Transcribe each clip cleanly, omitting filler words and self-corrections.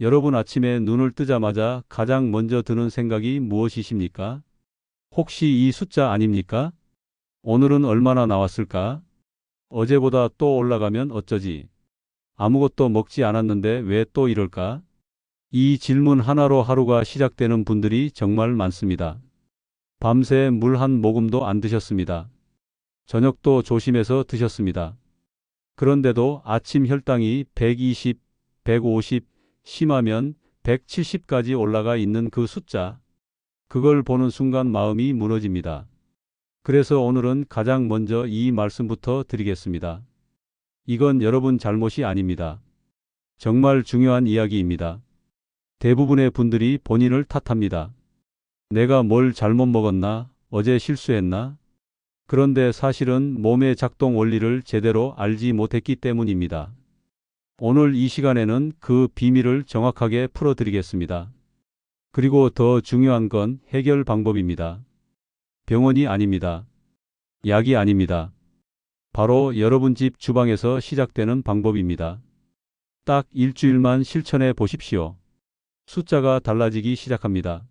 여러분 아침에 눈을 뜨자마자 가장 먼저 드는 생각이 무엇이십니까? 혹시 이 숫자 아닙니까? 오늘은 얼마나 나왔을까? 어제보다 또 올라가면 어쩌지? 아무것도 먹지 않았는데 왜 또 이럴까? 이 질문 하나로 하루가 시작되는 분들이 정말 많습니다. 밤새 물 한 모금도 안 드셨습니다. 저녁도 조심해서 드셨습니다. 그런데도 아침 혈당이 120, 150, 심하면 170까지 올라가 있는 그 숫자. 그걸 보는 순간 마음이 무너집니다. 그래서 오늘은 가장 먼저 이 말씀부터 드리겠습니다. 이건 여러분 잘못이 아닙니다. 정말 중요한 이야기입니다. 대부분의 분들이 본인을 탓합니다. 내가 뭘 잘못 먹었나? 어제 실수했나? 그런데 사실은 몸의 작동 원리를 제대로 알지 못했기 때문입니다. 오늘 이 시간에는 그 비밀을 정확하게 풀어드리겠습니다. 그리고 더 중요한 건 해결 방법입니다. 병원이 아닙니다. 약이 아닙니다. 바로 여러분 집 주방에서 시작되는 방법입니다. 딱 일주일만 실천해 보십시오. 숫자가 달라지기 시작합니다.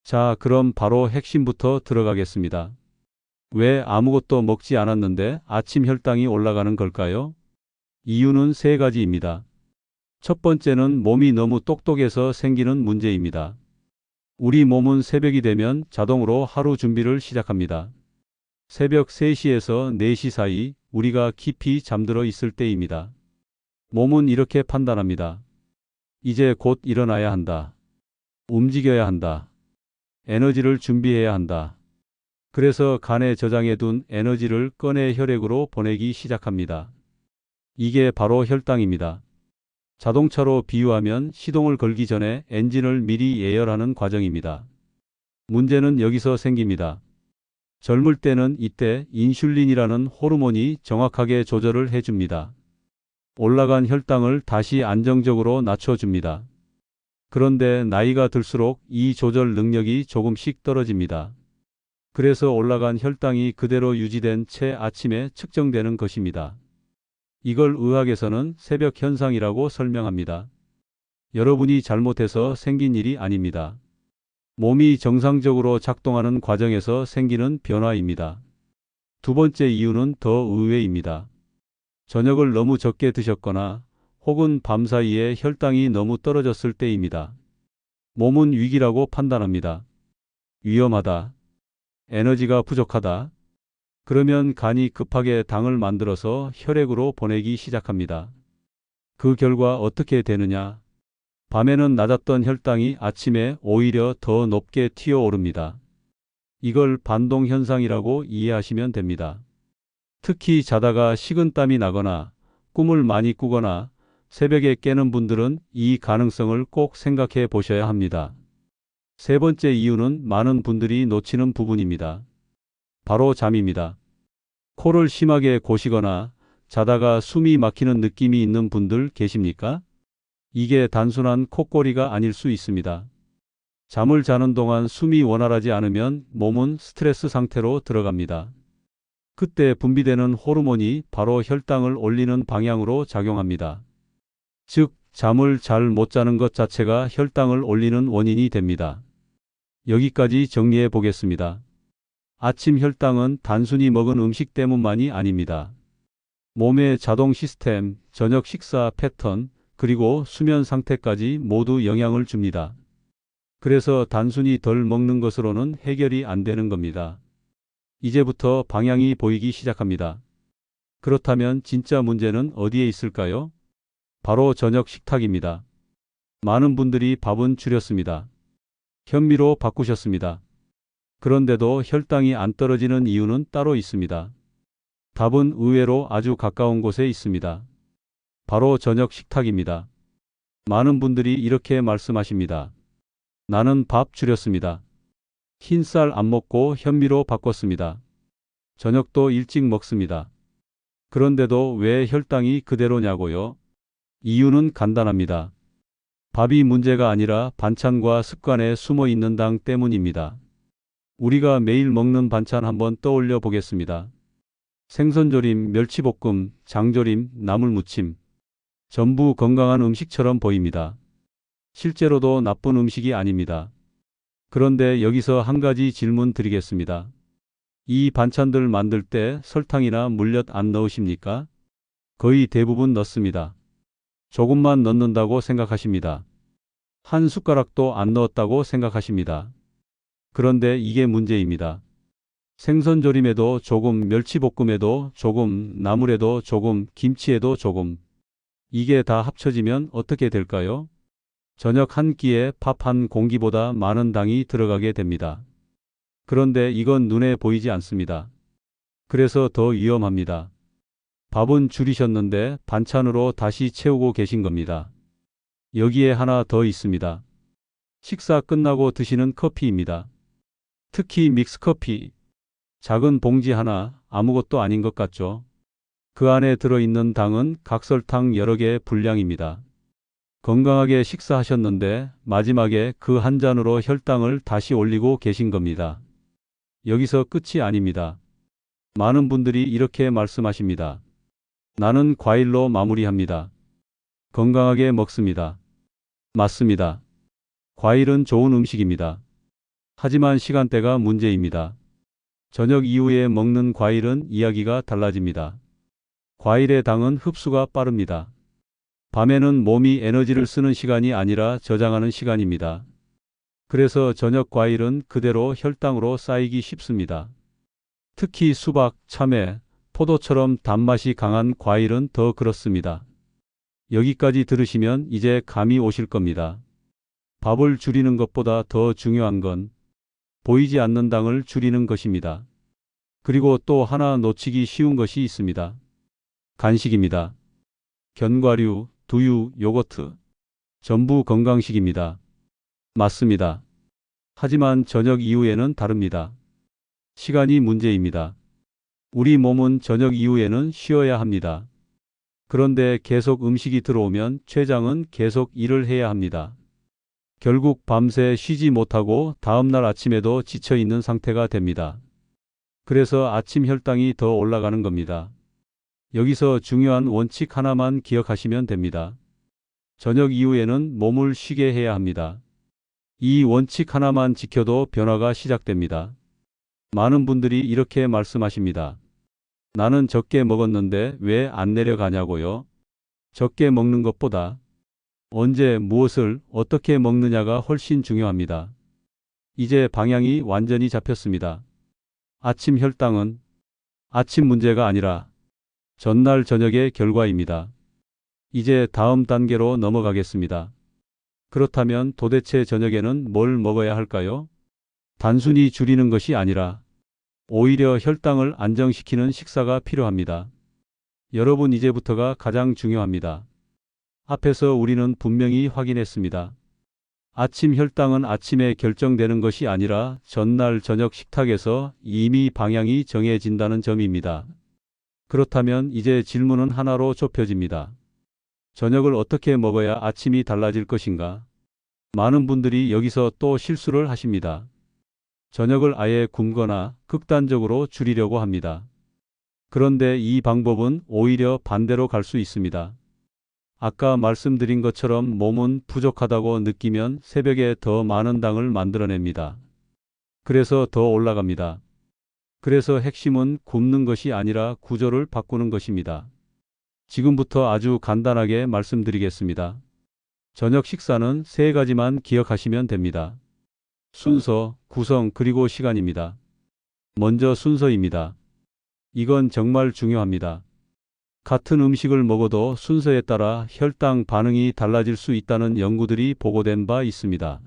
자, 그럼 바로 핵심부터 들어가겠습니다. 왜 아무것도 먹지 않았는데 아침 혈당이 올라가는 걸까요? 이유는 세 가지입니다. 첫 번째는 몸이 너무 똑똑해서 생기는 문제입니다. 우리 몸은 새벽이 되면 자동으로 하루 준비를 시작합니다. 새벽 3시에서 4시 사이 우리가 깊이 잠들어 있을 때입니다. 몸은 이렇게 판단합니다. 이제 곧 일어나야 한다. 움직여야 한다. 에너지를 준비해야 한다. 그래서 간에 저장해둔 에너지를 꺼내 혈액으로 보내기 시작합니다. 이게 바로 혈당입니다. 자동차로 비유하면 시동을 걸기 전에 엔진을 미리 예열하는 과정입니다. 문제는 여기서 생깁니다. 젊을 때는 이때 인슐린이라는 호르몬이 정확하게 조절을 해줍니다. 올라간 혈당을 다시 안정적으로 낮춰줍니다. 그런데 나이가 들수록 이 조절 능력이 조금씩 떨어집니다. 그래서 올라간 혈당이 그대로 유지된 채 아침에 측정되는 것입니다. 이걸 의학에서는 새벽 현상이라고 설명합니다. 여러분이 잘못해서 생긴 일이 아닙니다. 몸이 정상적으로 작동하는 과정에서 생기는 변화입니다. 두 번째 이유는 더 의외입니다. 저녁을 너무 적게 드셨거나 혹은 밤사이에 혈당이 너무 떨어졌을 때입니다. 몸은 위기라고 판단합니다. 위험하다. 에너지가 부족하다. 그러면 간이 급하게 당을 만들어서 혈액으로 보내기 시작합니다. 그 결과 어떻게 되느냐? 밤에는 낮았던 혈당이 아침에 오히려 더 높게 튀어오릅니다. 이걸 반동현상이라고 이해하시면 됩니다. 특히 자다가 식은땀이 나거나 꿈을 많이 꾸거나 새벽에 깨는 분들은 이 가능성을 꼭 생각해 보셔야 합니다. 세 번째 이유는 많은 분들이 놓치는 부분입니다. 바로 잠입니다. 코를 심하게 고시거나 자다가 숨이 막히는 느낌이 있는 분들 계십니까? 이게 단순한 콧고리가 아닐 수 있습니다. 잠을 자는 동안 숨이 원활하지 않으면 몸은 스트레스 상태로 들어갑니다. 그때 분비되는 호르몬이 바로 혈당을 올리는 방향으로 작용합니다. 즉, 잠을 잘 못 자는 것 자체가 혈당을 올리는 원인이 됩니다. 여기까지 정리해 보겠습니다. 아침 혈당은 단순히 먹은 음식 때문만이 아닙니다. 몸의 자동 시스템, 저녁 식사 패턴, 그리고 수면 상태까지 모두 영향을 줍니다. 그래서 단순히 덜 먹는 것으로는 해결이 안 되는 겁니다. 이제부터 방향이 보이기 시작합니다. 그렇다면 진짜 문제는 어디에 있을까요? 바로 저녁 식탁입니다. 많은 분들이 밥은 줄였습니다. 현미로 바꾸셨습니다. 그런데도 혈당이 안 떨어지는 이유는 따로 있습니다. 답은 의외로 아주 가까운 곳에 있습니다. 바로 저녁 식탁입니다. 많은 분들이 이렇게 말씀하십니다. 나는 밥 줄였습니다. 흰쌀 안 먹고 현미로 바꿨습니다. 저녁도 일찍 먹습니다. 그런데도 왜 혈당이 그대로냐고요? 이유는 간단합니다. 밥이 문제가 아니라 반찬과 습관에 숨어 있는 당 때문입니다. 우리가 매일 먹는 반찬 한번 떠올려 보겠습니다. 생선조림, 멸치볶음, 장조림, 나물무침. 전부 건강한 음식처럼 보입니다. 실제로도 나쁜 음식이 아닙니다. 그런데 여기서 한 가지 질문 드리겠습니다. 이 반찬들 만들 때 설탕이나 물엿 안 넣으십니까? 거의 대부분 넣습니다. 조금만 넣는다고 생각하십니다. 한 숟가락도 안 넣었다고 생각하십니다. 그런데 이게 문제입니다. 생선조림에도 조금, 멸치볶음에도 조금, 나물에도 조금, 김치에도 조금. 이게 다 합쳐지면 어떻게 될까요? 저녁 한 끼에 밥 한 공기보다 많은 당이 들어가게 됩니다. 그런데 이건 눈에 보이지 않습니다. 그래서 더 위험합니다. 밥은 줄이셨는데 반찬으로 다시 채우고 계신 겁니다. 여기에 하나 더 있습니다. 식사 끝나고 드시는 커피입니다. 특히 믹스커피. 작은 봉지 하나, 아무것도 아닌 것 같죠? 그 안에 들어있는 당은 각설탕 여러 개의 분량입니다. 건강하게 식사하셨는데 마지막에 그 한 잔으로 혈당을 다시 올리고 계신 겁니다. 여기서 끝이 아닙니다. 많은 분들이 이렇게 말씀하십니다. 나는 과일로 마무리합니다. 건강하게 먹습니다. 맞습니다. 과일은 좋은 음식입니다. 하지만 시간대가 문제입니다. 저녁 이후에 먹는 과일은 이야기가 달라집니다. 과일의 당은 흡수가 빠릅니다. 밤에는 몸이 에너지를 쓰는 시간이 아니라 저장하는 시간입니다. 그래서 저녁 과일은 그대로 혈당으로 쌓이기 쉽습니다. 특히 수박, 참외, 포도처럼 단맛이 강한 과일은 더 그렇습니다. 여기까지 들으시면 이제 감이 오실 겁니다. 밥을 줄이는 것보다 더 중요한 건 보이지 않는 당을 줄이는 것입니다. 그리고 또 하나 놓치기 쉬운 것이 있습니다. 간식입니다. 견과류, 두유, 요거트. 전부 건강식입니다. 맞습니다. 하지만 저녁 이후에는 다릅니다. 시간이 문제입니다. 우리 몸은 저녁 이후에는 쉬어야 합니다. 그런데 계속 음식이 들어오면 췌장은 계속 일을 해야 합니다. 결국 밤새 쉬지 못하고 다음날 아침에도 지쳐 있는 상태가 됩니다. 그래서 아침 혈당이 더 올라가는 겁니다. 여기서 중요한 원칙 하나만 기억하시면 됩니다. 저녁 이후에는 몸을 쉬게 해야 합니다. 이 원칙 하나만 지켜도 변화가 시작됩니다. 많은 분들이 이렇게 말씀하십니다. 나는 적게 먹었는데 왜 안 내려가냐고요? 적게 먹는 것보다 언제 무엇을 어떻게 먹느냐가 훨씬 중요합니다. 이제 방향이 완전히 잡혔습니다. 아침 혈당은 아침 문제가 아니라 전날 저녁의 결과입니다. 이제 다음 단계로 넘어가겠습니다. 그렇다면 도대체 저녁에는 뭘 먹어야 할까요? 단순히 줄이는 것이 아니라 오히려 혈당을 안정시키는 식사가 필요합니다. 여러분, 이제부터가 가장 중요합니다. 앞에서 우리는 분명히 확인했습니다. 아침 혈당은 아침에 결정되는 것이 아니라 전날 저녁 식탁에서 이미 방향이 정해진다는 점입니다. 그렇다면 이제 질문은 하나로 좁혀집니다. 저녁을 어떻게 먹어야 아침이 달라질 것인가? 많은 분들이 여기서 또 실수를 하십니다. 저녁을 아예 굶거나 극단적으로 줄이려고 합니다. 그런데 이 방법은 오히려 반대로 갈 수 있습니다. 아까 말씀드린 것처럼 몸은 부족하다고 느끼면 새벽에 더 많은 당을 만들어냅니다. 그래서 더 올라갑니다. 그래서 핵심은 굶는 것이 아니라 구조를 바꾸는 것입니다. 지금부터 아주 간단하게 말씀드리겠습니다. 저녁 식사는 세 가지만 기억하시면 됩니다. 순서, 구성, 그리고 시간입니다. 먼저 순서입니다. 이건 정말 중요합니다. 같은 음식을 먹어도 순서에 따라 혈당 반응이 달라질 수 있다는 연구들이 보고된 바 있습니다.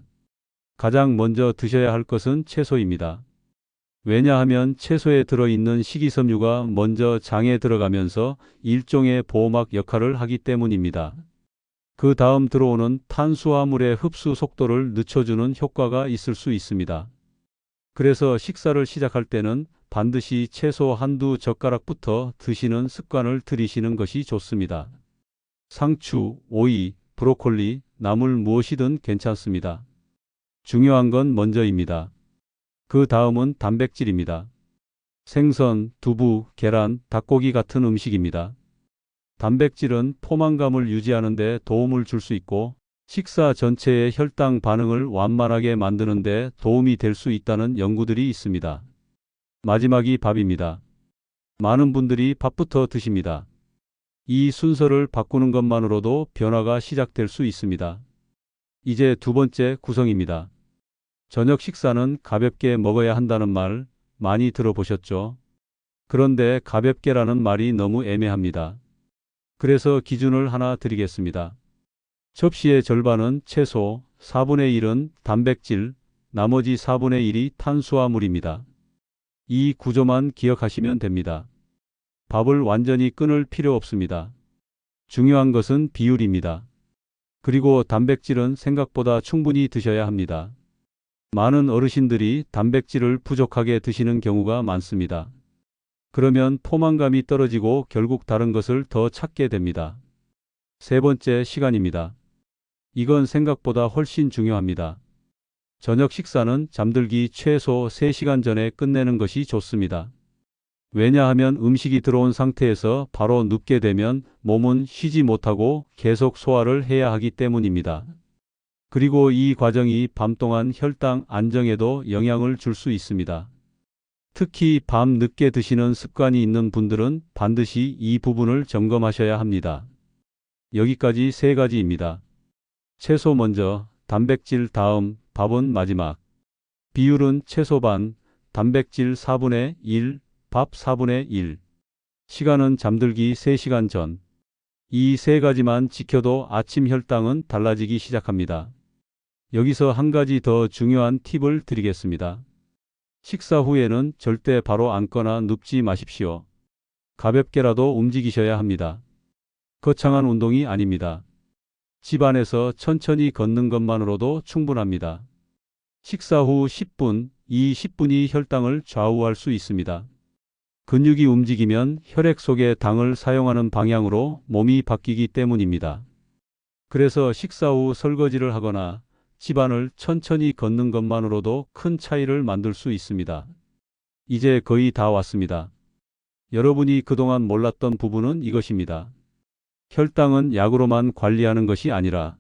가장 먼저 드셔야 할 것은 채소입니다. 왜냐하면 채소에 들어있는 식이섬유가 먼저 장에 들어가면서 일종의 보호막 역할을 하기 때문입니다. 그 다음 들어오는 탄수화물의 흡수 속도를 늦춰주는 효과가 있을 수 있습니다. 그래서 식사를 시작할 때는 반드시 채소 한두 젓가락부터 드시는 습관을 들이시는 것이 좋습니다. 상추, 오이, 브로콜리, 나물 무엇이든 괜찮습니다. 중요한 건 먼저입니다. 그 다음은 단백질입니다. 생선, 두부, 계란, 닭고기 같은 음식입니다. 단백질은 포만감을 유지하는 데 도움을 줄 수 있고 식사 전체의 혈당 반응을 완만하게 만드는 데 도움이 될 수 있다는 연구들이 있습니다. 마지막이 밥입니다. 많은 분들이 밥부터 드십니다. 이 순서를 바꾸는 것만으로도 변화가 시작될 수 있습니다. 이제 두 번째 구성입니다. 저녁 식사는 가볍게 먹어야 한다는 말 많이 들어보셨죠? 그런데 가볍게라는 말이 너무 애매합니다. 그래서 기준을 하나 드리겠습니다. 접시의 절반은 채소, 4분의 1은 단백질, 나머지 4분의 1이 탄수화물입니다. 이 구조만 기억하시면 됩니다. 밥을 완전히 끊을 필요 없습니다. 중요한 것은 비율입니다. 그리고 단백질은 생각보다 충분히 드셔야 합니다. 많은 어르신들이 단백질을 부족하게 드시는 경우가 많습니다. 그러면 포만감이 떨어지고 결국 다른 것을 더 찾게 됩니다. 세 번째, 시간입니다. 이건 생각보다 훨씬 중요합니다. 저녁 식사는 잠들기 최소 3시간 전에 끝내는 것이 좋습니다. 왜냐하면 음식이 들어온 상태에서 바로 눕게 되면 몸은 쉬지 못하고 계속 소화를 해야 하기 때문입니다. 그리고 이 과정이 밤 동안 혈당 안정에도 영향을 줄 수 있습니다. 특히 밤 늦게 드시는 습관이 있는 분들은 반드시 이 부분을 점검하셔야 합니다. 여기까지 세 가지입니다. 채소 먼저, 단백질 다음, 밥은 마지막. 비율은 채소 반, 단백질 4분의 1, 밥 4분의 1. 시간은 잠들기 3시간 전. 이 세 가지만 지켜도 아침 혈당은 달라지기 시작합니다. 여기서 한 가지 더 중요한 팁을 드리겠습니다. 식사 후에는 절대 바로 앉거나 눕지 마십시오. 가볍게라도 움직이셔야 합니다. 거창한 운동이 아닙니다. 집 안에서 천천히 걷는 것만으로도 충분합니다. 식사 후 10분, 이 10분이 혈당을 좌우할 수 있습니다. 근육이 움직이면 혈액 속의 당을 사용하는 방향으로 몸이 바뀌기 때문입니다. 그래서 식사 후 설거지를 하거나 집안을 천천히 걷는 것만으로도 큰 차이를 만들 수 있습니다. 이제 거의 다 왔습니다. 여러분이 그동안 몰랐던 부분은 이것입니다. 혈당은 약으로만 관리하는 것이 아니라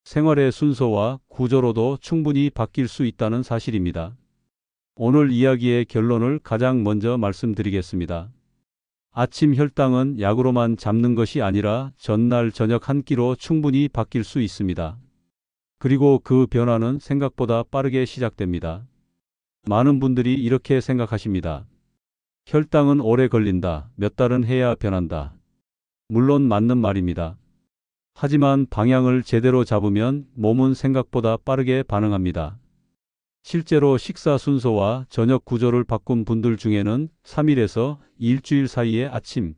생활의 순서와 구조로도 충분히 바뀔 수 있다는 사실입니다. 오늘 이야기의 결론을 가장 먼저 말씀드리겠습니다. 아침 혈당은 약으로만 잡는 것이 아니라 전날 저녁 한 끼로 충분히 바뀔 수 있습니다. 그리고 그 변화는 생각보다 빠르게 시작됩니다. 많은 분들이 이렇게 생각하십니다. 혈당은 오래 걸린다. 몇 달은 해야 변한다. 물론 맞는 말입니다. 하지만 방향을 제대로 잡으면 몸은 생각보다 빠르게 반응합니다. 실제로 식사 순서와 저녁 구조를 바꾼 분들 중에는 3일에서 일주일 사이에 아침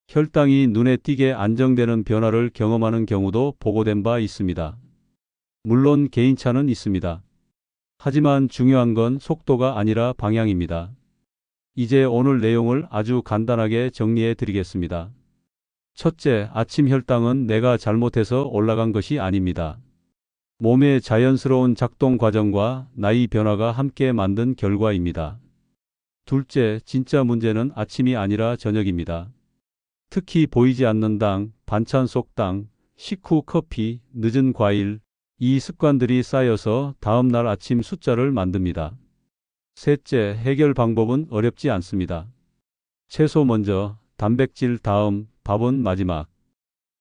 혈당이 눈에 띄게 안정되는 변화를 경험하는 경우도 보고된 바 있습니다. 물론 개인차는 있습니다. 하지만 중요한 건 속도가 아니라 방향입니다. 이제 오늘 내용을 아주 간단하게 정리해 드리겠습니다. 첫째, 아침 혈당은 내가 잘못해서 올라간 것이 아닙니다. 몸의 자연스러운 작동 과정과 나이 변화가 함께 만든 결과입니다. 둘째, 진짜 문제는 아침이 아니라 저녁입니다. 특히 보이지 않는 당, 반찬 속 당, 식후 커피, 늦은 과일, 이 습관들이 쌓여서 다음 날 아침 숫자를 만듭니다. 셋째, 해결 방법은 어렵지 않습니다. 채소 먼저, 단백질 다음, 밥은 마지막.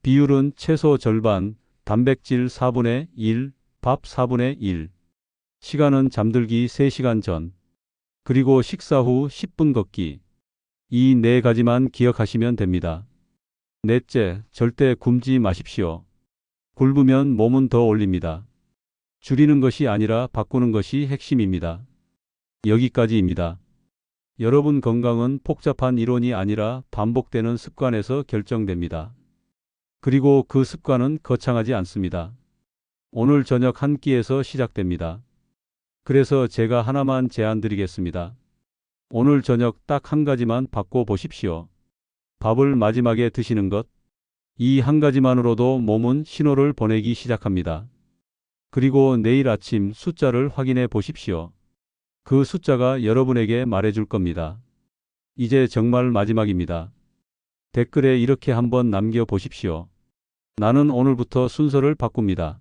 비율은 채소 절반, 단백질 4분의 1, 밥 4분의 1. 시간은 잠들기 3시간 전. 그리고 식사 후 10분 걷기. 이 네 가지만 기억하시면 됩니다. 넷째, 절대 굶지 마십시오. 굶으면 몸은 더 올립니다. 줄이는 것이 아니라 바꾸는 것이 핵심입니다. 여기까지입니다. 여러분 건강은 복잡한 이론이 아니라 반복되는 습관에서 결정됩니다. 그리고 그 습관은 거창하지 않습니다. 오늘 저녁 한 끼에서 시작됩니다. 그래서 제가 하나만 제안 드리겠습니다. 오늘 저녁 딱 한 가지만 바꿔 보십시오. 밥을 마지막에 드시는 것. 이 한 가지만으로도 몸은 신호를 보내기 시작합니다. 그리고 내일 아침 숫자를 확인해 보십시오. 그 숫자가 여러분에게 말해줄 겁니다. 이제 정말 마지막입니다. 댓글에 이렇게 한번 남겨 보십시오. 나는 오늘부터 순서를 바꿉니다.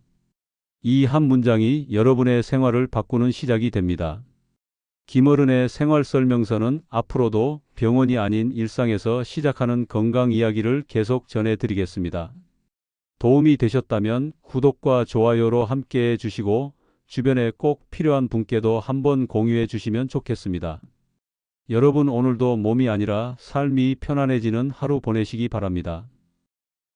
이 한 문장이 여러분의 생활을 바꾸는 시작이 됩니다. 김어른의 생활 설명서는 앞으로도 병원이 아닌 일상에서 시작하는 건강 이야기를 계속 전해드리겠습니다. 도움이 되셨다면 구독과 좋아요로 함께해 주시고 주변에 꼭 필요한 분께도 한번 공유해 주시면 좋겠습니다. 여러분 오늘도 몸이 아니라 삶이 편안해지는 하루 보내시기 바랍니다.